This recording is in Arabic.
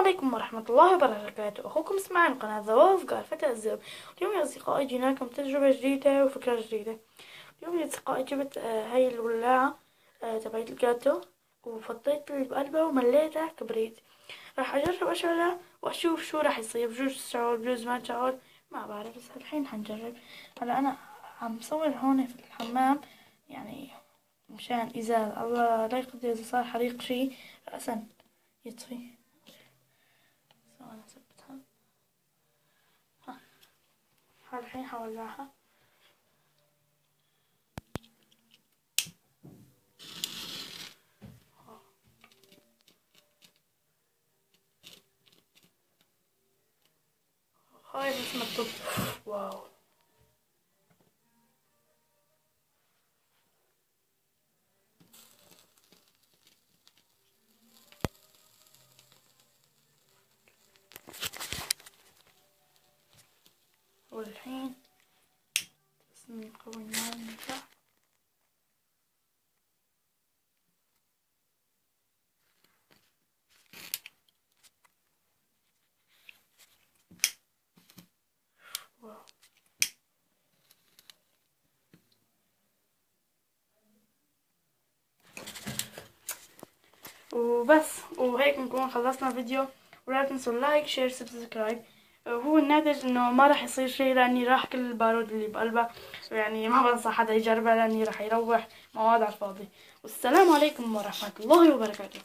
عليكم ورحمة الله وبركاته. أخوكم اسماعيل من قناة ذواف قال فتى الزب. اليوم يا أصدقائي جينا لكم تجربة جديدة وفكرة جديدة. اليوم يا أصدقائي جبت هاي الولاعة تبعت الجاتو، وفضيت بقلبها ومليتها كبريت. راح أجرب أشعلها وأشوف شو راح يصير، بجوز تشعل بجوز ما تشعل، ما بعرف، بس الحين حنجرب. هلا أنا عم بصور هون في الحمام، يعني مشان إزاز الله لا يقدر إذا صار حريق شي رأسا يطفي. ثبتها. الحين حولعها. هاي بس مكتوب واو. والحين نقوي النار نرجع. واو. وبس، وهيك نكون خلصنا فيديو. ولا تنسوا اللايك شير سبسكرايب. هو الناتج انه ما راح يصير شيء لاني راح كل البارود اللي بقلبها، يعني ما بنصح حدا يجربها لاني راح يروح مواد على الفاضي. والسلام عليكم ورحمة الله وبركاته.